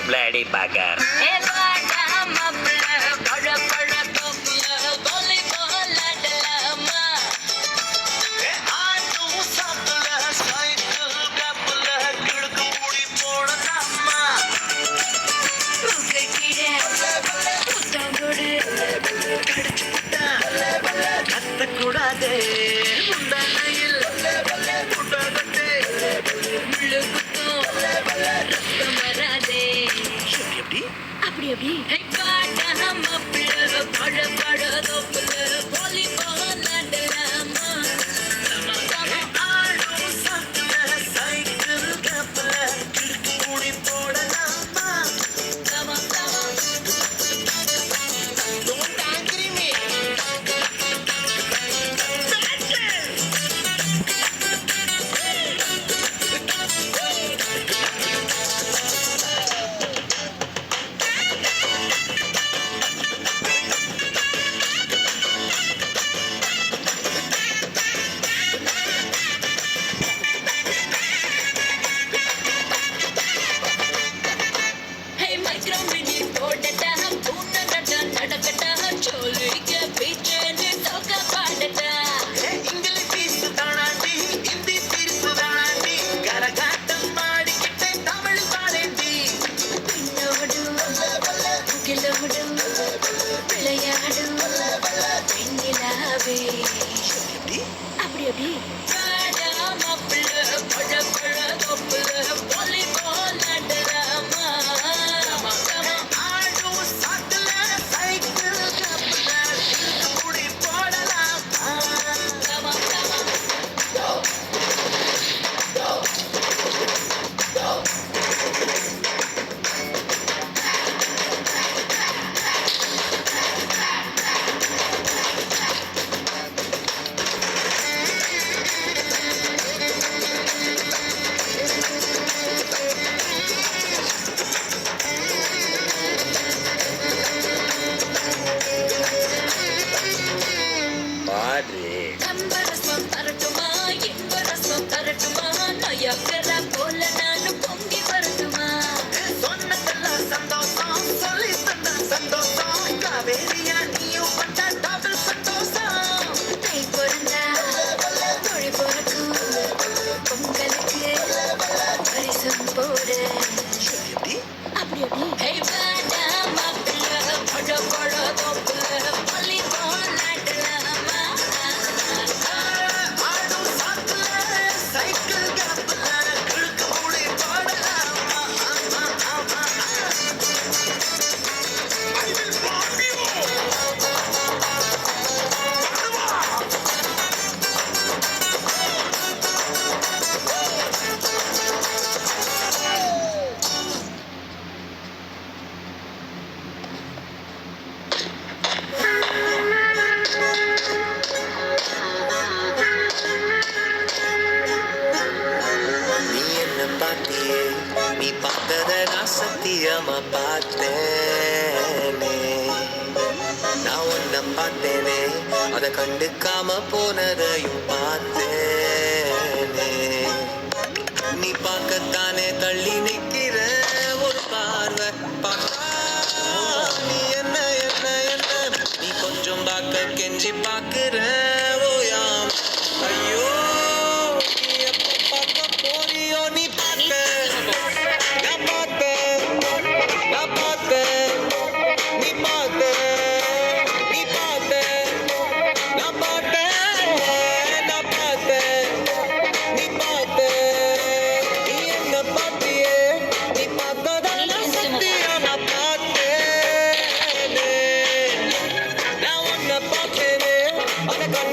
Bloody bugger. கூடாதே அப்படி அப்படி அப்படி அப்படி நீ பார்த்தத நான் சத்தியமா பார்த்தேனே, நான் உன்னை பார்த்தேனே, அதை கண்டுக்காம போனதையும் பார்த்தேனே. நீ பார்க்கத்தானே தள்ளி நிற்கிற ஒரு பார்வை பார்த்தா நீ என்ன என்ன என்ன நீ கொஞ்சம் பார்க்க கெஞ்சி பார்க்கிறேன் ஓயாம. ஐயோ நீ எப்ப பார்க்க போறியோ நீ பார்த்த நான் பார்த்தேன் நான் பார்த்தேன் நீ பார்த்த நீ பார்த்த நான் பார்த்தேன் நான் பார்த்தேன் நீ பார்த்த நீ என்ன பார்த்தியே நீ பார்த்ததெல்லாம் சத்தியம் நான் பார்த்தேனே நான் உன்னை பார்த்தேனே அதை கண்ண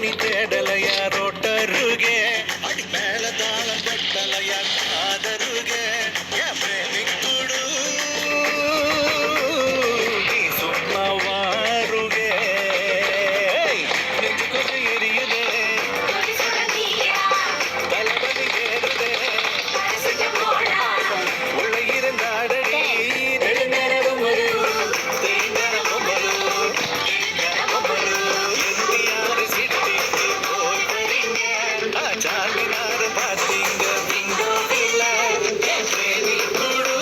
பாணி தேடலையா ரோட்டருகே அடி மேல தாளம் கட்டலையா காதருகே என் பிரேமிக்குடு நீ சும்மா வாருகே நெஞ்சு கொஞ்சம் எரியுதே தலைவலி ஏறுதே உள்ள இருந்தாடடி நெடுங்கரவும் ஒரு தேங்கரவும் ஒரு தேங்கரவும் ஒரு எந்தியாரு சிட்டிக்கு போய் வரீங்க சார்மினார் பார்த்தீங்க பிங்கோ இல்ல என் பிரேமி குடு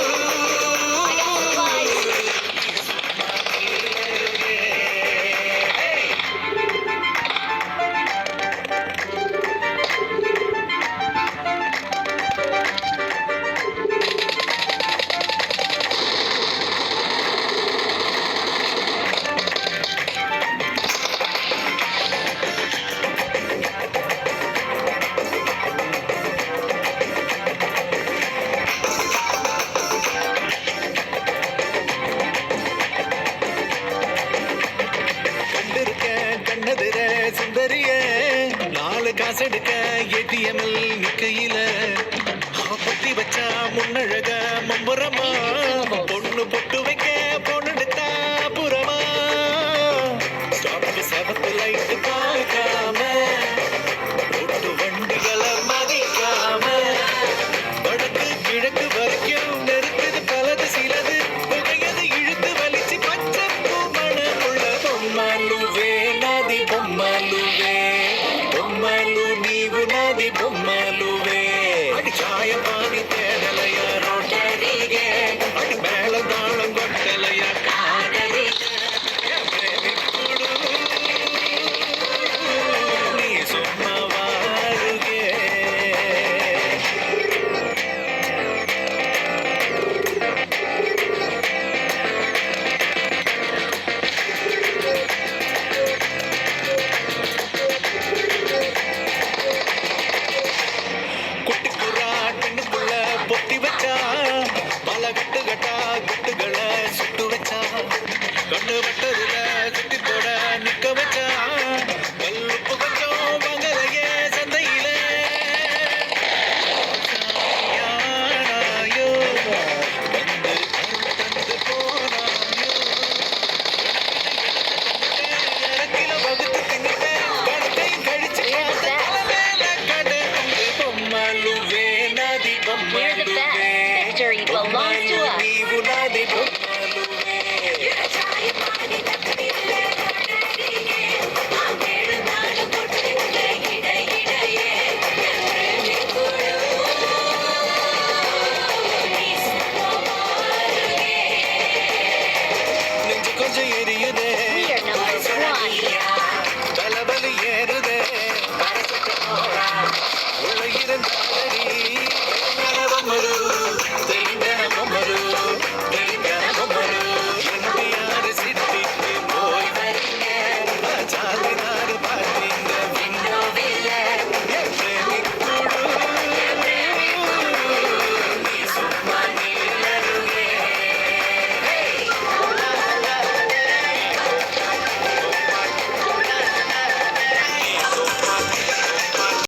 கண்டிருக்கேன் கண்ணெதிர சுந்தரிய நாலு காசெடுக்க ஏடிஎம்எல் நிக்கையில அவ பொத்தி வச்சா முன்னழக மம்புறமா பொண்ணு பொட்டு வைக்க பொண்ணெடுத்தா புறமா ஸ்டாப் செவத்து லைட்டு பார்க்காம ஒட்டு வண்டிகளை மதிக்காம வடக்கு கிழக்கு வரைக்கும் நெருக்குது பலது சிலது புகையது இழுத்து வலிச்சு பச்சை பூமணமுள்ள பொம்மலுவே நாதி பொம்மலுவே பொம்மலு நீவு நாதி பொம்மலுவே அடி சாயப்பாணி தேடலையா ரோட்டருகே அடி மேல தாளம் கொட்டலையா காதலிக்க என் பிரேமிக்குடு நீ சும்மா வாருகே குட்டிக்குறா பெண்ணுக்குள்ள பொத்தி வச்சா பல கட்டு கட்டா குட்டுகளை சுட்டு வச்சா கண்ணு வட்டதுல சுத்தி போட நிக்க வச்சா கல்லுப்பு கொஞ்சம் வாங்கலையே சந்தையில யானாயோ வந்து அருள் தந்து போனாயோ இறக்கில வகுத்து தின்னுட்டேன் பணத்தை கழிச்சு மேல கடை பொம்மலுவே நாதி We're the best. பொம்மலுவே Victory belongs to us. நீவு நாதி பொம்மலுவே நெஞ்சு கொஞ்சம் எரி